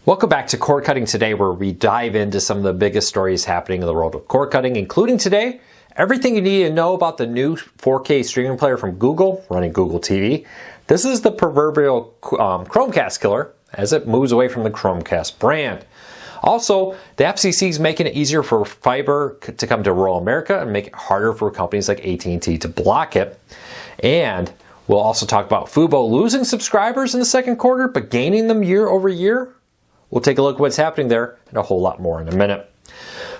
Welcome back to Cord Cutting Today, where we dive into some of the biggest stories happening in the world of cord cutting, including today, everything you need to know about the new 4K streaming player from Google, running Google TV. This is the proverbial Chromecast killer as it moves away from the Chromecast brand. Also, the FCC is making it easier for fiber to come to rural America and make it harder for companies like AT&T to block it. And we'll also talk about Fubo losing subscribers in the second quarter, but gaining them year over year. We'll take a look at what's happening there and a whole lot more in a minute.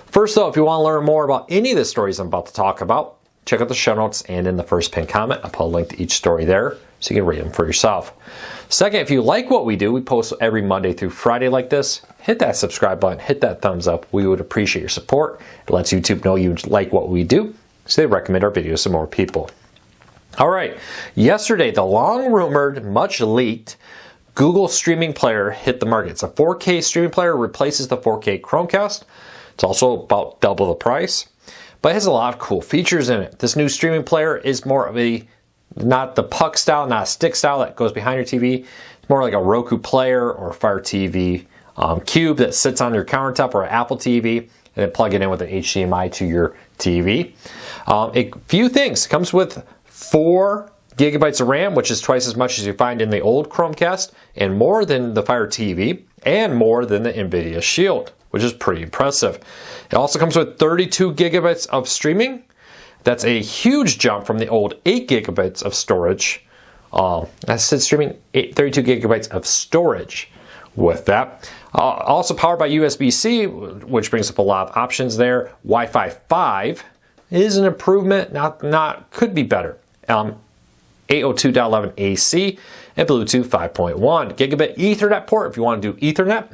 First though, if you want to learn more about any of the stories I'm about to talk about, check out the show notes and in the first pinned comment, I'll put a link to each story there so you can read them for yourself. Second, if you like what we do, we post every Monday through Friday like this. Hit that subscribe button, hit that thumbs up. We would appreciate your support. It lets YouTube know you like what we do, so they recommend our videos to more people. All right, yesterday, the long rumored, much leaked Google streaming player hit the market. It's a 4K streaming player, replaces the 4K Chromecast. It's also about double the price, but it has a lot of cool features in it. This new streaming player is more of a, not the puck style, not a stick style that goes behind your TV. It's more like a Roku player or Fire TV cube that sits on your countertop or an Apple TV, and then plug it in with an HDMI to your TV. A few things. It comes with 4 gigabytes of RAM, which is twice as much as you find in the old Chromecast, and more than the Fire TV, and more than the NVIDIA Shield, which is pretty impressive. It also comes with 32 gigabytes of streaming. That's a huge jump from the old 8 gigabytes of storage. I said streaming, 32 gigabytes of storage with that. Also powered by USB-C, which brings up a lot of options there. Wi-Fi 5 is an improvement, could be better. 802.11 AC and Bluetooth 5.1. Gigabit Ethernet port if you want to do Ethernet.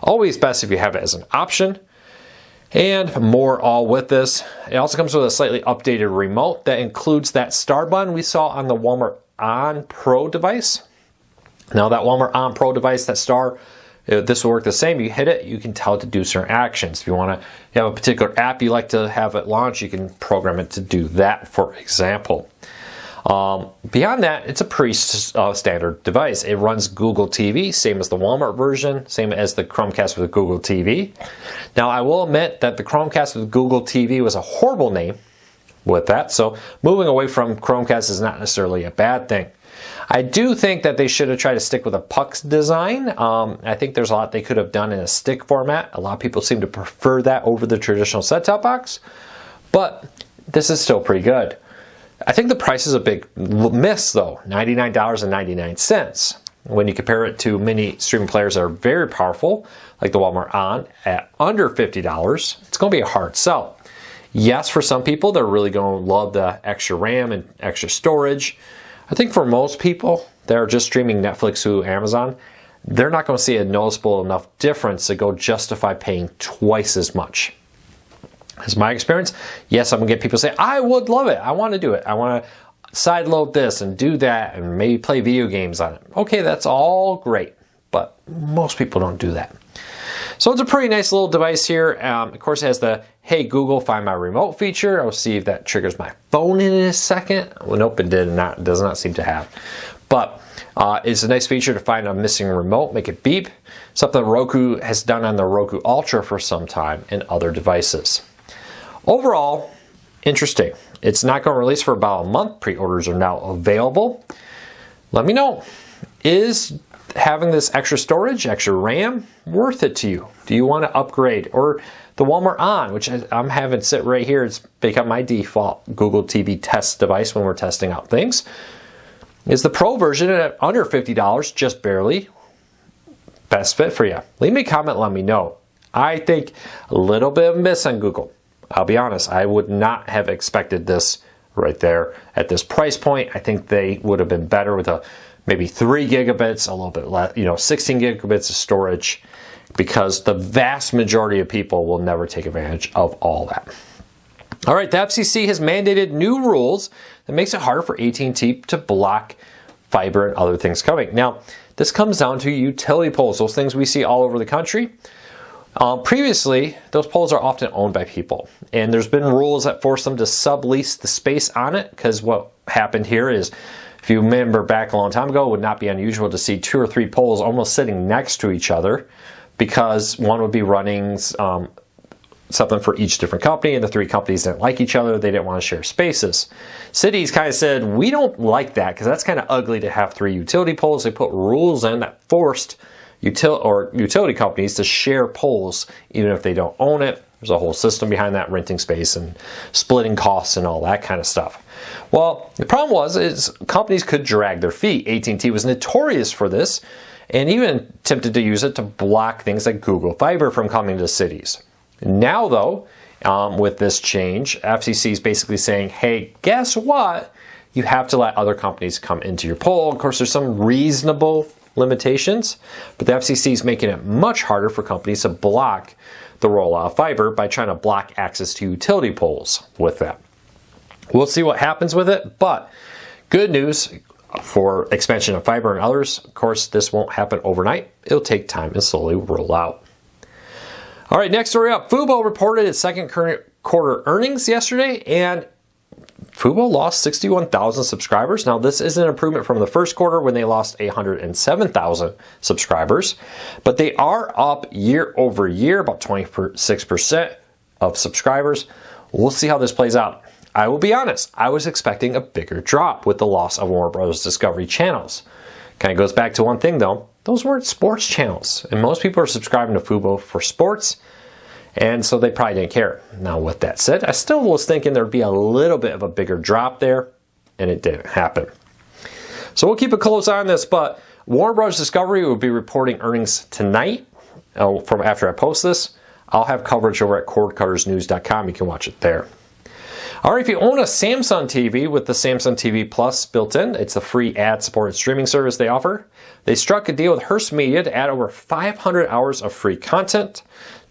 Always best if you have it as an option. And more all with this. It also comes with a slightly updated remote that includes that star button we saw on the Walmart On Pro device. Now that Walmart On Pro device, that star, this will work the same. You hit it, you can tell it to do certain actions. If you want to have a particular app you like to have it launch, you can program it to do that, for example. Beyond that, it's a pretty standard device. It runs Google TV, same as the Walmart version, same as the Chromecast with Google TV. Now, I will admit that the Chromecast with Google TV was a horrible name with that, so moving away from Chromecast is not necessarily a bad thing. I do think that they should have tried to stick with a puck design. I think there's a lot they could have done in a stick format. A lot of people seem to prefer that over the traditional set-top box, but this is still pretty good. I think the price is a big miss though, $99.99. When you compare it to many streaming players that are very powerful, like the Walmart On at under $50, it's going to be a hard sell. Yes, for some people, they're really going to love the extra RAM and extra storage. I think for most people that are just streaming Netflix, Hulu, Amazon, they're not going to see a noticeable enough difference to go justify paying twice as much. That's my experience. Yes, I'm going to get people say, I would love it. I want to do it. I want to sideload this and do that and maybe play video games on it. Okay, that's all great, but most people don't do that. So it's a pretty nice little device here. Of course, it has the Hey Google, find my remote feature. I'll see if that triggers my phone in a second. Well, nope, it does not seem to have. But it's a nice feature to find a missing remote, make it beep. Something Roku has done on the Roku Ultra for some time and other devices. Overall, interesting. It's not going to release for about a month. Pre-orders are now available. Let me know, is having this extra storage, extra RAM, worth it to you? Do you want to upgrade? Or the Walmart On, which I'm having sit right here, it's become my default Google TV test device when we're testing out things. Is the Pro version at under $50, just barely, best fit for you? Leave me a comment, let me know. I think a little bit of a miss on Google. I'll be honest, I would not have expected this right there at this price point. I think they would have been better with maybe 3 gigabits, a little bit less, 16 gigabits of storage, because the vast majority of people will never take advantage of all that. All right, the FCC has mandated new rules that makes it harder for AT&T to block fiber and other things coming. Now, this comes down to utility poles, those things we see all over the country. Previously, those poles are often owned by people, and there's been rules that force them to sublease the space on it, because what happened here is, if you remember back a long time ago, it would not be unusual to see 2 or 3 poles almost sitting next to each other. because one would be running something for each different company, and the three companies didn't like each other. They didn't want to share spaces. Cities kind of said, we don't like that because that's kind of ugly to have three utility poles. They put rules in that forced utility companies to share poles even if they don't own it. There's a whole system behind that, renting space and splitting costs and all that kind of stuff. Well, the problem is companies could drag their feet. AT&T was notorious for this and even attempted to use it to block things like Google Fiber from coming to cities. Now, though, with this change, FCC is basically saying, hey, guess what? You have to let other companies come into your pole. Of course, there's some reasonable limitations, but the FCC is making it much harder for companies to block the rollout of fiber by trying to block access to utility poles with that. We'll see what happens with it, but good news for expansion of fiber and others. Of course, this won't happen overnight. It'll take time and slowly roll out. All right, next story up. Fubo reported its second quarter earnings yesterday, and Fubo lost 61,000 subscribers. Now, this is an improvement from the first quarter when they lost 107,000 subscribers, but they are up year over year, about 26% of subscribers. We'll see how this plays out. I will be honest, I was expecting a bigger drop with the loss of Warner Bros. Discovery channels. Kind of goes back to one thing though, those weren't sports channels, and most people are subscribing to Fubo for sports, and so they probably didn't care. Now with that said, I still was thinking there'd be a little bit of a bigger drop there, and it didn't happen. So we'll keep a close eye on this, but Warner Bros. Discovery will be reporting earnings tonight from after I post this. I'll have coverage over at cordcuttersnews.com. You can watch it there. All right, if you own a Samsung TV with the Samsung TV Plus built in, it's the free ad-supported streaming service they offer. They struck a deal with Hearst Media to add over 500 hours of free content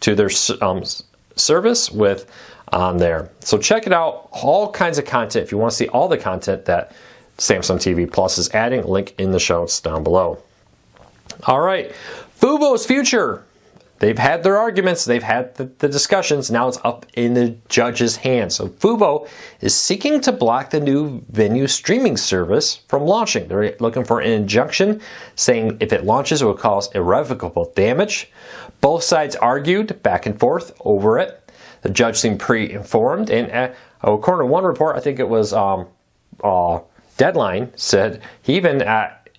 to their service with on there. So check it out, all kinds of content. If you want to see all the content that Samsung TV Plus is adding, link in the show notes down below. All right, Fubo's future. They've had their arguments, they've had the discussions, now it's up in the judge's hands. So Fubo is seeking to block the new Venu streaming service from launching. They're looking for an injunction saying if it launches it will cause irrevocable damage. Both sides argued back and forth over it. The judge seemed pre-informed, and according to one report, I think it was Deadline, said he even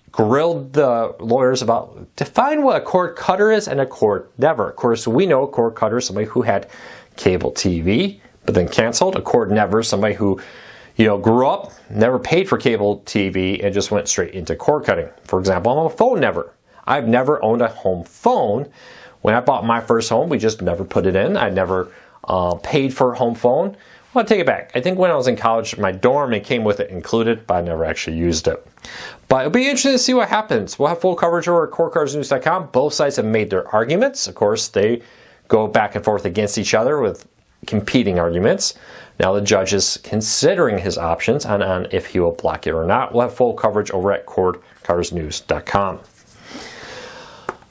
grilled the lawyers about define what a cord cutter is and a cord never. Of course, we know a cord cutter is somebody who had cable TV but then canceled. A cord never is somebody who, grew up, never paid for cable TV and just went straight into cord cutting. For example, I'm a phone never. I've never owned a home phone. When I bought my first home, we just never put it in. I never paid for a home phone. Well, I take it back. I think when I was in college, my dorm, it came with it included, but I never actually used it. But it'll be interesting to see what happens. We'll have full coverage over at cordcuttersnews.com. Both sides have made their arguments. Of course, they go back and forth against each other with competing arguments. Now the judge is considering his options on if he will block it or not. We'll have full coverage over at cordcuttersnews.com.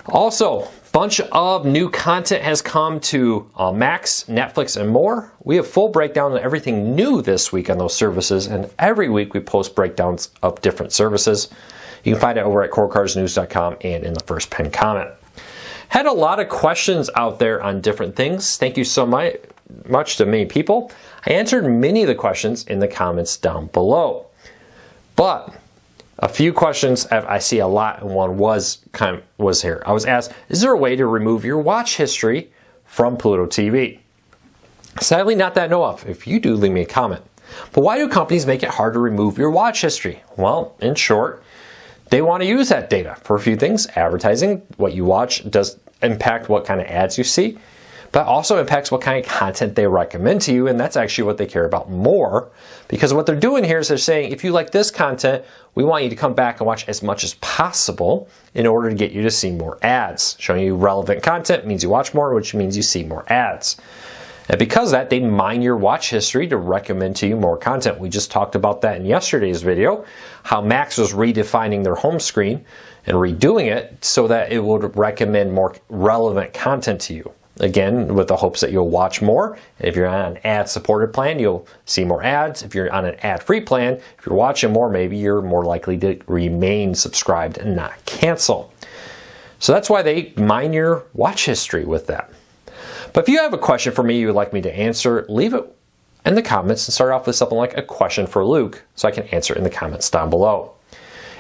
Also, bunch of new content has come to Max, Netflix, and more. We have full breakdown on everything new this week on those services, and every week we post breakdowns of different services. You can find it over at cordcuttersnews.com and in the first pinned comment. Had a lot of questions out there on different things. Thank you so much to many people. I answered many of the questions in the comments down below. But a few questions I see a lot, and one was here. I was asked, is there a way to remove your watch history from Pluto TV? Sadly, not that I know of. If you do, leave me a comment. But why do companies make it hard to remove your watch history? Well, in short, they want to use that data for a few things. Advertising, what you watch does impact what kind of ads you see, but also impacts what kind of content they recommend to you, and that's actually what they care about more, because what they're doing here is they're saying, if you like this content, we want you to come back and watch as much as possible in order to get you to see more ads. Showing you relevant content means you watch more, which means you see more ads. And because of that, they mine your watch history to recommend to you more content. We just talked about that in yesterday's video, how Max was redefining their home screen and redoing it so that it would recommend more relevant content to you. Again, with the hopes that you'll watch more. If you're on an ad-supported plan, you'll see more ads. If you're on an ad-free plan, if you're watching more, maybe you're more likely to remain subscribed and not cancel. So that's why they mine your watch history with that. But if you have a question for me you would like me to answer, leave it in the comments and start off with something like a question for Luke so I can answer it in the comments down below.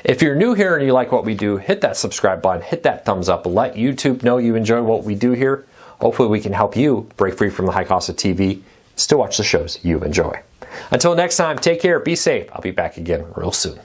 If you're new here and you like what we do, hit that subscribe button, hit that thumbs up, let YouTube know you enjoy what we do here. Hopefully we can help you break free from the high cost of TV, still watch the shows you enjoy. Until next time, take care, be safe. I'll be back again real soon.